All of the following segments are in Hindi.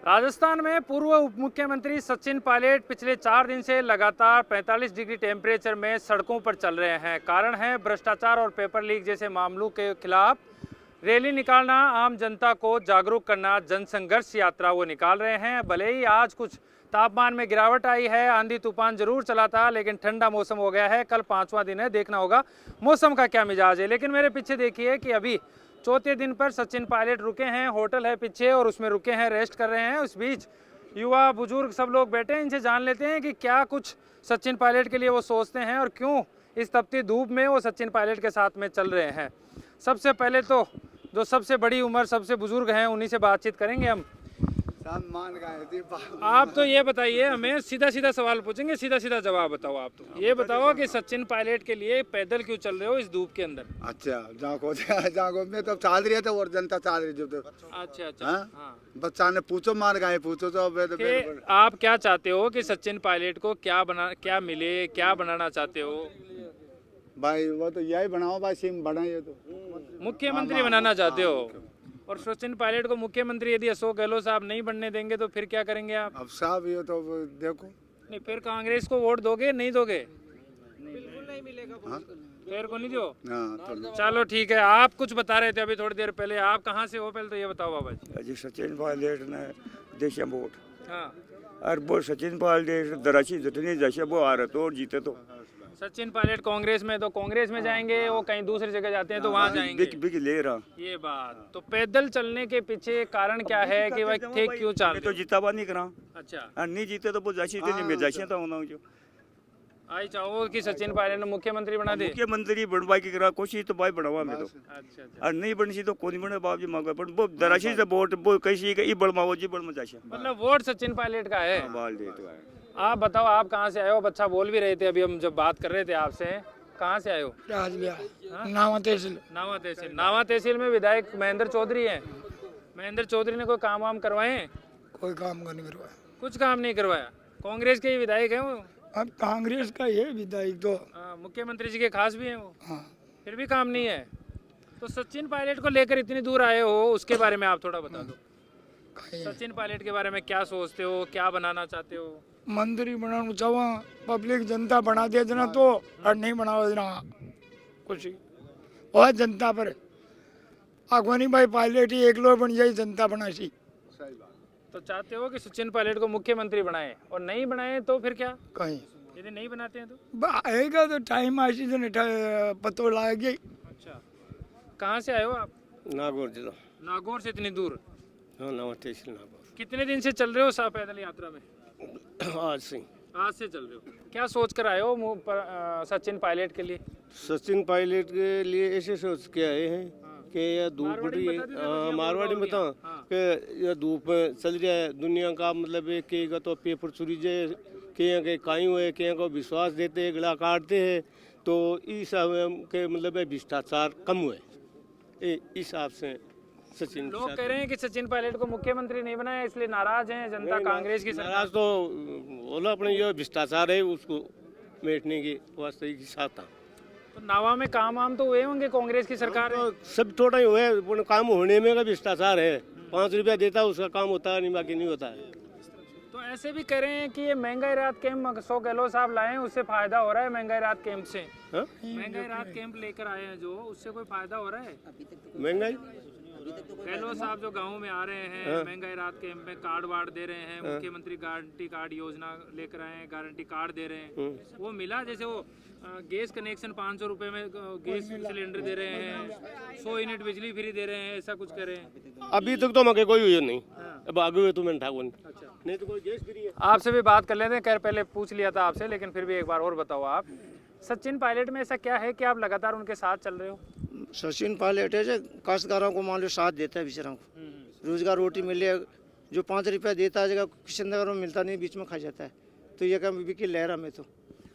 राजस्थान में पूर्व उप मुख्यमंत्री सचिन पायलट पिछले 4 दिन से लगातार 45 डिग्री टेम्परेचर में सड़कों पर चल रहे हैं। कारण है भ्रष्टाचार और पेपर लीक जैसे मामलों के खिलाफ रैली निकालना, आम जनता को जागरूक करना, जनसंघर्ष यात्रा वो निकाल रहे हैं। भले ही आज कुछ तापमान में गिरावट आई है, आंधी तूफान जरूर चला था, लेकिन ठंडा मौसम हो गया है। कल 5वां दिन है, देखना होगा मौसम का क्या मिजाज है। लेकिन मेरे पीछे देखिए कि अभी चौथे दिन पर सचिन पायलट रुके हैं, होटल है पीछे और उसमें रुके हैं, रेस्ट कर रहे हैं। उस बीच युवा बुजुर्ग सब लोग बैठे हैं, इनसे जान लेते हैं कि क्या कुछ सचिन पायलट के लिए वो सोचते हैं और क्यों इस तपती धूप में वो सचिन पायलट के साथ में चल रहे हैं। सबसे पहले तो जो सबसे बड़ी उम्र, सबसे बुजुर्ग हैं, उन्हीं से बातचीत करेंगे हम। आप तो ये बताइए, हमें सीधा सीधा सवाल पूछेंगे, सीधा सीधा जवाब बताओ। आप तो ये बताओ कि सचिन पायलट के लिए पैदल क्यों चल रहे हो इस धूप के अंदर? अच्छा, जाको मैं तो चाल रही है और जनता चाल रही जो तो। अच्छा अच्छा। हाँ। बच्चा ने पूछो मार गए, पूछो तो कि आप क्या चाहते हो कि सचिन पायलट को क्या मिले, क्या बनाना चाहते हो? भाई वो तो यही बनाओ भाई, सिम बनाइए तो मुख्यमंत्री बनाना चाहते हो। और सचिन पायलट को मुख्यमंत्री यदि अशोक गहलोत साहब नहीं बनने देंगे तो फिर क्या करेंगे आप? अब साहब ये तो देखो नहीं, फिर कांग्रेस को वोट दोगे? नहीं दोगे? बिल्कुल नहीं मिलेगा। फिर को नहीं दो। हाँ, चलो ठीक है। आप कुछ बता रहे थे अभी थोड़ी देर पहले, आप कहाँ से हो पहले तो ये बताओ बाबा जी। जी सचिन पायलट ने देश वोट हाँ, और वो सचिन पायलट दराची जितनी जैसे वो आ रहे तो और जीते तो सचिन पायलट कांग्रेस में तो कांग्रेस में जाएंगे, वो कहीं दूसरी जगह जाते हैं तो वहाँ जाएंगे। बिक ले रहा। ये बात तो पैदल चलने के पीछे कारण क्या है कि वह थे क्यों चाल तो जीता बा नहीं करा। अच्छा, और नहीं जीते तो वो जैसी तो नहीं जैसे तो होना जो आई चाहो कि सचिन पायलट ने मुख्यमंत्री बना दे। मुख्यमंत्री बनवा की करा कोशिश तो भाई बढ़ावा में तो अच्छा अच्छा। और नहीं बनसी तो कौन बने बाप जी मांगा पर वो दराची से वोट वो कैसी का ई बड़माओ जी बड़मा जैसे मतलब वोट सचिन पायलट का है। बाल दे तो आप बताओ, आप कहाँ से आए हो? बच्चा बोल भी रहे थे अभी, हम जब बात कर रहे थे आपसे। कहाँ से आए हो? नावा तहसील। नावा तहसील। नावा तहसील में विधायक महेंद्र चौधरी हैं। महेंद्र चौधरी ने कोई काम वाम करवाए हैं? कोई काम का नहीं करवाया। कुछ काम नहीं करवाया। कांग्रेस के ही विधायक हैं वो। अब कांग्रेस का ये विधायक तो मुख्यमंत्री जी के खास भी हैं वो। हाँ। फिर भी काम नहीं है। तो सचिन पायलट को लेकर इतनी दूर आए हो, उसके बारे में आप थोड़ा बता दो। सचिन पायलट के बारे में क्या सोचते हो, क्या बनाना चाहते हो? मंत्री बनाना चाहवा, पब्लिक जनता बना दे देना तो, और नहीं बना देना कुछ और जनता पर अगवानी भाई पायलट ही एक लोग बन जाए, जनता बना सी। तो चाहते हो कि सचिन पायलट को मुख्यमंत्री बनाए, और नहीं बनाए तो फिर क्या? कहीं यदि नहीं बनाते हैं तो आएगा तो टाइम आशी तो पतो लाएगी। अच्छा, कहाँ से आए हो आप? नागौर जिला। नागौर से इतनी दूर? हाँ, नवा तहसील नागौर। कितने दिन से चल रहे हो साहब पैदल यात्रा में? आज से आज से चल रहे हो। क्या सोच कर आए हो सचिन पायलट के लिए? सचिन पायलट के लिए ऐसे सोच के आए हैं कि यह धूप बढ़ रही है। मारवाड़ी में बताओ कि यह धूप में चल रहा है दुनिया का, मतलब है कि तो पेपर चुरी जाए, के कायू है, को विश्वास देते हैं, गला काटते हैं, तो इस के मतलब भ्रष्टाचार कम हुए इस हिसाब से सचिन। लोग कह रहे हैं कि सचिन पायलट को मुख्यमंत्री नहीं बनाया इसलिए नाराज हैं जनता, कांग्रेस की सरकार। नाराज तो बोला अपने ये भ्रष्टाचार है उसको मेटने की वास्ते के साथ था। तो नावा में काम वाम तो हुए होंगे, कांग्रेस की सरकार है। तो सब थोड़ा ही हुए, काम होने में का भ्रष्टाचार है। 5 रुपया देता है उसका काम होता है, नहीं बाकी नहीं होता है। तो ऐसे भी कह रहे हैं कि ये महंगाई राहत कैंप अशोक गहलोत साहब लाए हैं, उससे फायदा हो रहा है महंगाई राहत कैंप से। महंगाई राहत कैंप लेकर आए हैं जो, उससे कोई फायदा हो रहा है? महंगाई गहलोत साहब जो गाँव में आ रहे हैं, महंगाई राहत कैंप में कार्ड वार्ड दे रहे हैं, मुख्यमंत्री गारंटी कार्ड योजना लेकर आए हैं, गारंटी कार्ड दे रहे हैं, वो मिला? जैसे वो गैस कनेक्शन 500 रुपए में गैस सिलेंडर दे रहे हैं, 100 यूनिट बिजली फ्री दे रहे हैं, ऐसा कुछ कर रहे हैं? अभी तक तो मगे कोई हुई नहीं। अब आगे हुए तो मैंने ठाकुर नहीं तो कोई गैस फ्री है। आपसे भी बात कर लेते हैं, खैर पहले पूछ लिया था आपसे, लेकिन फिर भी एक बार और बताओ आप, सचिन पायलट में ऐसा क्या है कि आप लगातार उनके साथ चल रहे हो? सचिन पायलट है जो काश्तकारों को मान लो साथ देता है, बेचारों को रोजगार रोटी मिले, जो 5 रुपया देता है जगह किशन में मिलता नहीं, बीच में खा जाता है, तो ये क्या विकी लहरा में तो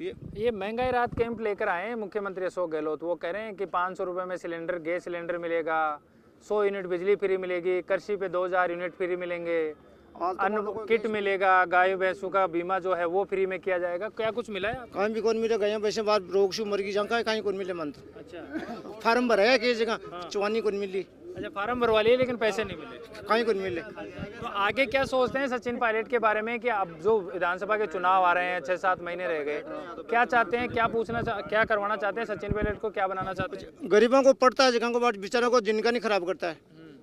ये महंगाई राहत कैंप लेकर आए हैं मुख्यमंत्री अशोक गहलोत। वो कह रहे हैं कि 500 रुपये में सिलेंडर, गैस सिलेंडर मिलेगा, 100 यूनिट बिजली फ्री मिलेगी, कृषि पे 2000 यूनिट फ्री मिलेंगे, अन्न किट मिलेगा, गाय भैंसों का बीमा जो है वो फ्री में किया जाएगा। क्या कुछ मिला है? कहीं भी कौन मिले गए वैसे बात रोग शू मर की जाऊँ कहीं कौन मिले मंत्र। अच्छा, फार्म भराया किस जगह चवानी कौन मिली, अच्छा, फार्म भरवा लिए लेकिन पैसे नहीं मिले। कहीं को नहीं मिले। तो आगे क्या सोचते हैं सचिन पायलट के बारे में कि अब जो विधानसभा के चुनाव आ रहे हैं, 6-7 महीने रह गए, क्या चाहते हैं, क्या करवाना चाहते हैं सचिन पायलट को, क्या बनाना चाहते हैं? गरीबों को पड़ता है, जगह को बात बेचारों को जिनका नहीं खराब करता है,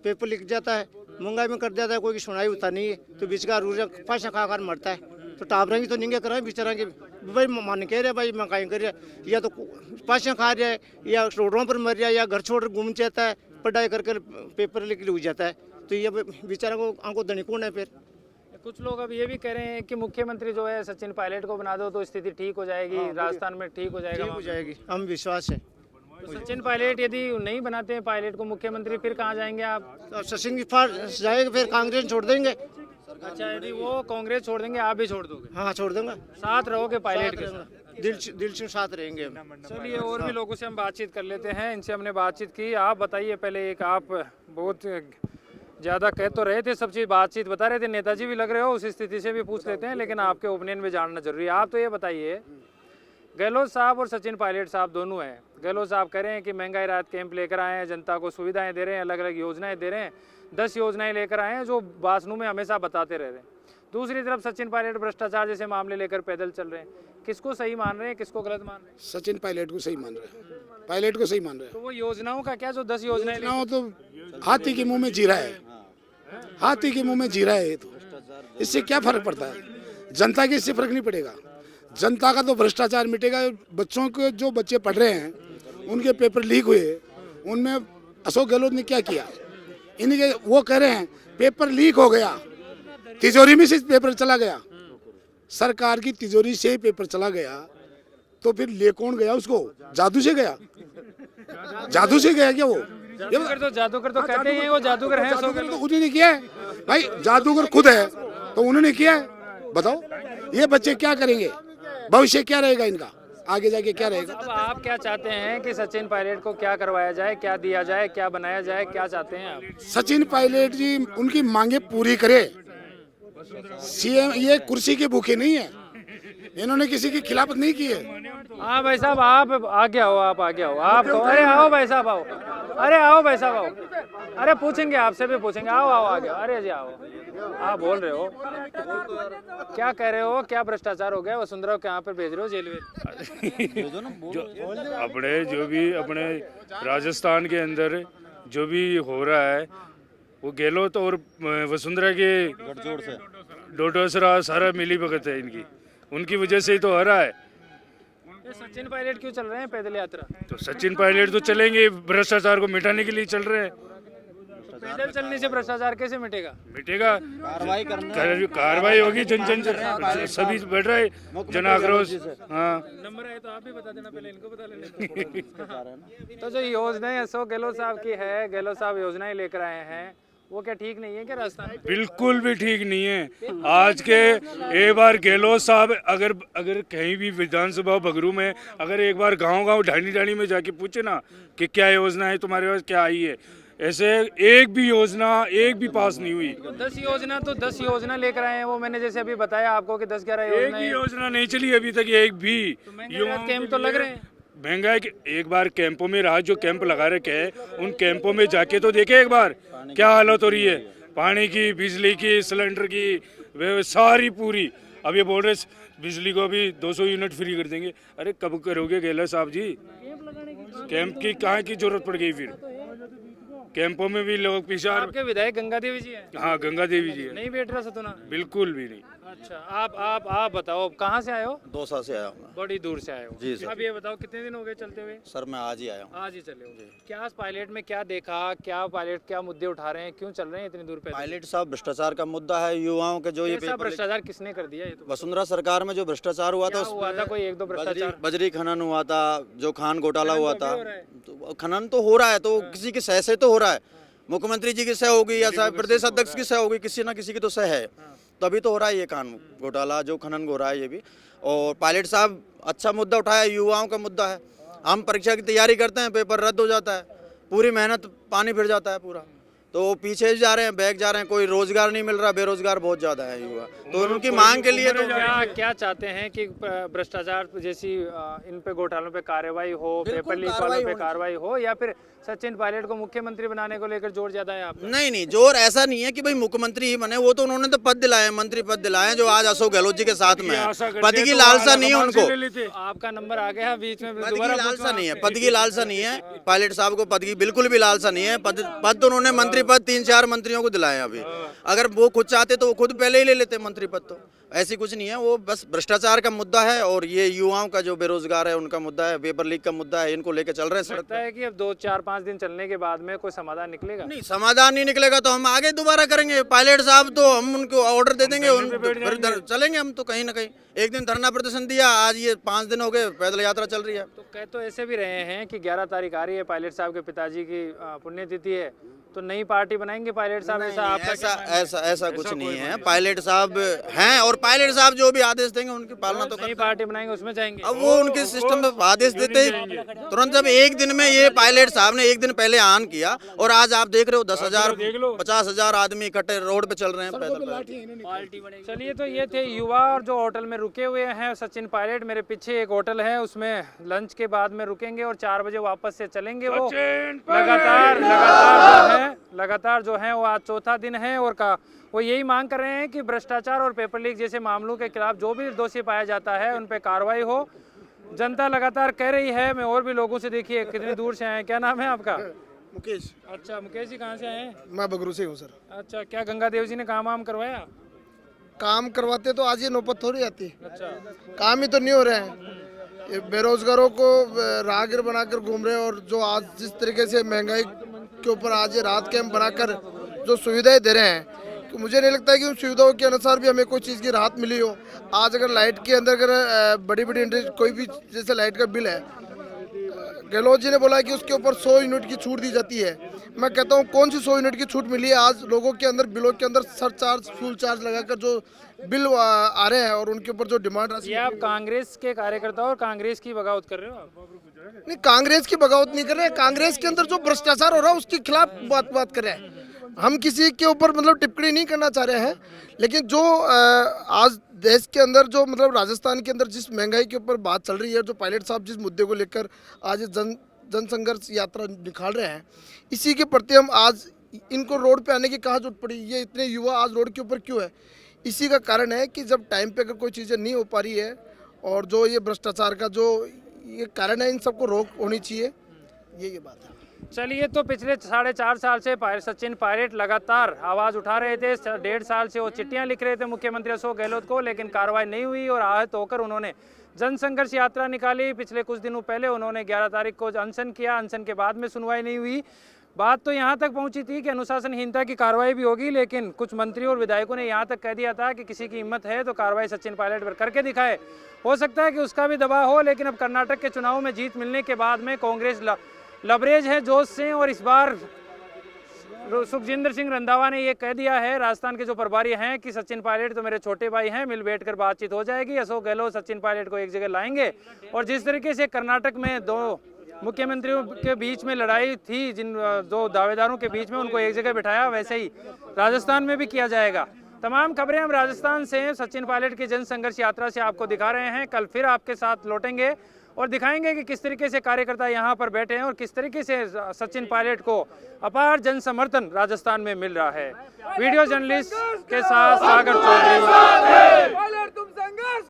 पेपर लिख जाता है, महंगाई में कर देता है, कोई की सुनाई होता नहीं है, तो बीच का रूज पैसा खा कर मरता है। तो टापरेंगे तो निंगे कराए बेचारा के भाई मान कह रहे भाई महंगाई कर रहे, या तो पैसा खा रहा है, या रोडों पर मर रहा है, या घर छोड़ घूम जाता है, पढ़ाई कर पेपर लिख हो जाता है। तो ये बेचारा को आंखों धनिकून है। फिर कुछ लोग अब ये भी कह रहे हैं कि मुख्यमंत्री जो है सचिन पायलट को बना दो तो स्थिति ठीक हो जाएगी, राजस्थान में ठीक हो जाएगा। ठीक हो जाएगी, हम विश्वास है। तो सचिन पायलट यदि नहीं बनाते हैं पायलट को मुख्यमंत्री, फिर कहाँ जाएंगे आप? तो सचिन की फार जाएगा, फिर कांग्रेस छोड़ देंगे। अच्छा, यदि वो कांग्रेस छोड़ देंगे, आप भी छोड़ दोगे? हाँ छोड़ देंगे, साथ रहोगे पायलट के साथ? दिल से साथ रहेंगे हम। चलिए, और भी लोगों से हम बातचीत कर लेते हैं, इनसे हमने बातचीत की। आप बताइए पहले, एक आप बहुत ज़्यादा कह तो रहे थे, सब चीज़ बातचीत बता रहे थे, नेताजी भी लग रहे हो, उस स्थिति से भी पूछ लेते हैं, लेकिन आपके ओपिनियन भी जानना जरूरी है। आप तो ये बताइए, गहलोत साहब और सचिन पायलट साहब दोनों हैं। गहलोत साहब कह रहे हैं कि महंगाई राहत कैंप लेकर आए हैं, जनता को सुविधाएं दे रहे हैं, अलग अलग योजनाएं दे रहे हैं, 10 योजनाएं लेकर आए हैं जो भाषणों में हमेशा बताते रह रहे हैं। दूसरी तरफ सचिन पायलट भ्रष्टाचार जैसे मामले लेकर पैदल चल रहे हैं। किसको सही मान रहे हैं, किसको गलत मान रहे हैं? सचिन पायलट को सही मान रहा है, पायलट को सही मान रहा है। तो वो योजनाओं का क्या, जो 10 योजनाएं ना हो तो हाथी के मुंह में जीरा है, हाथी के मुंह में जीरा है। तो इससे क्या फर्क पड़ता है? जनता के इससे फर्क नहीं पड़ेगा। जनता का तो भ्रष्टाचार मिटेगा। बच्चों को, जो बच्चे पढ़ रहे हैं उनके पेपर लीक हुए, उनमें अशोक गहलोत ने क्या किया? इनके वो कह रहे हैं पेपर लीक हो गया, तिजोरी में से पेपर चला गया, सरकार की तिजोरी से पेपर चला गया, तो फिर ले कौन गया उसको? जादू से गया? जादू से गया क्या वो? जादूगर तो कहते हैं वो जादूगर है। जादूगर तो उन्होंने किया है भाई, जादूगर खुद है तो उन्होंने किया है। बताओ ये बच्चे क्या करेंगे? भविष्य क्या रहेगा इनका? आगे जाके क्या रहेगा? अब आप क्या चाहते हैं कि सचिन पायलट को क्या करवाया जाए, क्या दिया जाए, क्या बनाया जाए, क्या चाहते हैं आप? सचिन पायलट जी उनकी मांगे पूरी करे। सीएम ये कुर्सी के भूखे नहीं है, इन्होंने किसी की खिलाफत नहीं की है। हाँ भाई साहब, आप आगे आओ, आप आगे आओ, आप तो, अरे आओ भाई साहब आओ, अरे आओ भाई साहब आओ, अरे पूछेंगे, आपसे भी पूछेंगे, आओ आओ आगे, अरे जी आओ। आप बोल रहे हो, क्या कह रहे हो, क्या भ्रष्टाचार हो गया? वसुंधरा को यहाँ पर भेज रहे हो जेल में? अपने जो भी अपने राजस्थान के अंदर जो भी हो रहा है, वो गहलोत और वसुंधरा के गठजोड़ से डोडोसरा सारा मिली भगत है इनकी, उनकी वजह से ही तो हो रहा है। सचिन पायलट क्यों चल रहे हैं पैदल यात्रा? तो सचिन पायलट तो चलेंगे, भ्रष्टाचार को मिटाने के लिए चल रहे हैं। तो पैदल चलने से भ्रष्टाचार कैसे मिटेगा? मिटेगा, कार्रवाई होगी, जन जन सभी बढ़ रहा है जन आक्रोश। हाँ, नंबर है तो आप भी बता देना, पहले इनको बता लेना। तो जो योजनाएं अशोक गहलोत साहब की है, गहलोत साहब योजनाएं लेकर आए हैं, वो क्या ठीक नहीं है क्या राजस्थान में? बिल्कुल भी ठीक नहीं है। आज के एक बार गहलोत साहब अगर कहीं भी विधानसभा बगरू में अगर एक बार गांव ढाणी ढाणी में जाके पूछे ना कि क्या योजना है तुम्हारे पास, क्या आई है, ऐसे एक भी योजना एक भी पास नहीं हुई। 10 योजना लेकर आए हैं, वो मैंने जैसे अभी बताया आपको कि 10-11 एक भी योजना नहीं चली अभी तक, एक भी। कैंप तो लग रहे हैं, महंगाई के एक बार कैंपों में रहा, जो कैंप लगा रखे हैं उन कैंपों में जाके तो देखे एक बार क्या हालत हो रही है, पानी की, बिजली की, सिलेंडर की, वे सारी पूरी। अब ये बोल रहे बिजली को अभी 200 यूनिट फ्री कर देंगे। अरे कब करोगे गहलोत साहब जी? कैंप की कहाँ की जरूरत पड़ गई? फिर कैंपों में भी लोग पीछे। आपके विधायक गंगा देवी जी हैं? हाँ, गंगा देवी जी है। नहीं बैठ रहा सतुना? बिल्कुल भी नहीं। अच्छा, आप बताओ, कहाँ से आए हो? 2 साल से आया हूँ। बड़ी दूर से आए हो जी सर। अब ये बताओ कितने दिन हो गए चलते हुए? सर मैं आज ही आया हूँ। आज ही चले हो? क्या पायलट में क्या देखा, क्या पायलट क्या मुद्दे उठा रहे हैं, क्यों चल रहे हैं इतनी दूर पे? पायलट साहब भ्रष्टाचार का मुद्दा है, युवाओं के जो ये कैसा भ्रष्टाचार किसने कर दिया? ये तो वसुंधरा सरकार में जो भ्रष्टाचार हुआ था, हुआ था कोई 1-2 भ्रष्टाचार? बजरी खनन हुआ था, जो खान घोटाला हुआ था, तो खनन तो हो रहा है, तो किसी की सह से तो हो रहा है। मुख्यमंत्री जी की सह होगी या प्रदेश अध्यक्ष की सह होगी, किसी ना किसी की तो सह है, तभी तो हो रहा है ये खान घोटाला, जो खनन हो रहा है ये भी। और पायलट साहब अच्छा मुद्दा उठाया, युवाओं का मुद्दा है। हम परीक्षा की तैयारी करते हैं, पेपर रद्द हो जाता है, पूरी मेहनत पानी फिर जाता है पूरा। तो वो पीछे जा रहे हैं, बैक जा रहे हैं, कोई रोजगार नहीं मिल रहा, बेरोजगार बहुत ज्यादा है युवा, तो उनकी मांग के लिए तो क्या चाहते हैं कि भ्रष्टाचार जैसी इन पे घोटालों पे कार्रवाई हो, पेपर लीक वालों पे कार्रवाई हो, या फिर सचिन पायलट को मुख्यमंत्री बनाने को लेकर जोर ज्यादा है आपका? नहीं, जोर ऐसा नहीं है कि भाई मुख्यमंत्री ही बने, वो तो उन्होंने तो पद दिलाए, मंत्री पद दिलाए, जो आज अशोक गहलोत जी के साथ में है। पद की लालसा नहीं है उनको, आपका नंबर आ गया बीच में, पद की लालसा नहीं है, पद की लालसा नहीं है पायलट साहब को, पद की बिल्कुल भी लालसा नहीं है। पद तो उन्होंने मंत्री पद 3-4 मंत्रियों को दिलाए अभी, अगर वो खुद चाहते तो वो खुद पहले ही ले लेते मंत्री पद, तो ऐसी कुछ नहीं है। वो बस भ्रष्टाचार का मुद्दा है और ये युवाओं का जो बेरोजगार है उनका मुद्दा है, पेपर लीक का मुद्दा है, इनको लेके चल रहे हैं। लगता है कि अब 2-4-5 दिन चलने के बाद में कोई समाधान निकलेगा? नहीं, समाधान नहीं निकलेगा तो हम आगे दोबारा करेंगे। पायलट साहब तो हम उनको ऑर्डर दे देंगे, फिर चलेंगे हम तो कहीं ना कहीं। एक दिन धरना प्रदर्शन दिया, आज ये 5 दिन हो गए पैदल यात्रा चल रही है। तो कह तो ऐसे भी रहे हैं कि 11 तारीख आ रही है, पायलट साहब के पिताजी की पुण्यतिथि है, तो नई पार्टी बनाएंगे पायलट साहब? ऐसा कुछ नहीं है। पायलट साहब हैं और पायलट साहब जो भी आदेश देंगे उनकी पालना तो नई पार्टी बनाएंगे, उसमें जाएंगे। अब वो उनके सिस्टम में आदेश देते ही तुरंत, जब एक दिन में ये पायलट साहब ने एक दिन पहले ऑन किया और आज आप देख रहे हो 10,000 50,000 आदमी इकट्ठे रोड पे चल रहे हैं पैदल। चलिए, तो ये थे युवा और जो होटल में रुके हुए हैं सचिन पायलट। मेरे पीछे एक होटल है, उसमें लंच के बाद में रुकेंगे और 4 बजे वापस से चलेंगे। वो लगातार जो है वो आज चौथा दिन है और वो यही मांग कर रहे हैं कि भ्रष्टाचार और पेपर लीक जैसे मामलों के खिलाफ जो भी दोषी पाया जाता है उन पे कार्रवाई हो। जनता लगातार कह रही है। मैं और भी लोगों से, देखिए कितनी दूर से आए हैं। क्या नाम है आपका? मुकेश। अच्छा, मुकेश जी कहाँ से आए हैं? मैं बगरू से हूँ सर। अच्छा, क्या गंगादेव जी ने काम वाम करवाया? काम करवाते तो आज ये नौबत थोड़ी आती। अच्छा, काम ही तो नहीं हो रहे हैं। ये बेरोजगारों को राहगीर बनाकर घूम रहे हैं और जो आज जिस तरीके से महंगाई के ऊपर आज ये राहत कैंप बनाकर जो सुविधाएं दे रहे हैं, कि मुझे नहीं लगता है कि उन सुविधाओं के अनुसार भी हमें कोई चीज़ की राहत मिली हो। आज अगर लाइट के अंदर अगर बड़ी इंडस्ट्री कोई भी जैसे लाइट का बिल है, गहलोत जी ने बोला है कि उसके ऊपर 100 यूनिट की छूट दी जाती है। मैं कहता हूँ कौन सी 100 यूनिट की छूट मिली है? आज लोगों के अंदर बिलों के अंदर सरचार्ज, फ्यूल चार्ज लगाकर जो बिल आ रहे हैं और उनके ऊपर जो डिमांड राशि। ये आप कांग्रेस के कार्यकर्ता और कांग्रेस की बगावत कर रहे हो? नहीं, कांग्रेस की बगावत नहीं कर रहे हैं। कांग्रेस के अंदर जो भ्रष्टाचार हो रहा है उसके खिलाफ बात कर रहे हैं। हम किसी के ऊपर मतलब टिप्पणी नहीं करना चाह रहे हैं, लेकिन जो आज देश के अंदर जो मतलब राजस्थान के अंदर जिस महंगाई के ऊपर बात चल रही है, जो पायलट साहब जिस मुद्दे को लेकर आज जन संघर्ष यात्रा निकाल रहे हैं, इसी के प्रति हम आज इनको रोड पे आने की कहाँ जरूरत पड़ी? ये इतने युवा आज रोड के ऊपर क्यों है? इसी का कारण है कि जब टाइम पे अगर कोई चीज़ें नहीं हो पा रही है और जो ये भ्रष्टाचार का जो ये कारण है, इन सबको रोक होनी चाहिए। ये बात है। चलिए, तो पिछले 4.5 साल से सचिन पायलट लगातार आवाज़ उठा रहे थे। 1.5 साल से वो चिट्ठियां लिख रहे थे मुख्यमंत्री अशोक गहलोत को, लेकिन कार्रवाई नहीं हुई और आहत होकर उन्होंने जन संघर्ष यात्रा निकाली। पिछले कुछ दिनों पहले उन्होंने 11 तारीख को अनशन किया। अनशन के बाद में सुनवाई नहीं हुई। बात तो यहाँ तक पहुँची थी कि अनुशासनहीनता की कार्रवाई भी होगी, लेकिन कुछ मंत्री और विधायकों ने यहाँ तक कह दिया था कि किसी की हिम्मत है तो कार्रवाई सचिन पायलट पर करके दिखाए। हो सकता है कि उसका भी दबाव हो, लेकिन अब कर्नाटक के चुनाव में जीत मिलने के बाद में कांग्रेस लबरेज है जोश से, और इस बार सुखजिंदर सिंह रंधावा ने ये कह दिया है, राजस्थान के जो प्रभारी हैं, कि सचिन पायलट तो मेरे छोटे भाई हैं, मिल बैठकर बातचीत हो जाएगी। अशोक गहलोत सचिन पायलट को एक जगह लाएंगे। और जिस तरीके से कर्नाटक में 2 मुख्यमंत्रियों के बीच में लड़ाई थी, जिन 2 दावेदारों के बीच में, उनको एक जगह बिठाया, वैसे ही राजस्थान में भी किया जाएगा। तमाम खबरें हम राजस्थान से सचिन पायलट की जन संघर्ष यात्रा से आपको दिखा रहे हैं। कल फिर आपके साथ लौटेंगे और दिखाएंगे कि किस तरीके से कार्यकर्ता यहाँ पर बैठे हैं और किस तरीके से सचिन पायलट को अपार जन समर्थन राजस्थान में मिल रहा है। वीडियो जर्नलिस्ट के साथ सागर चौधरी।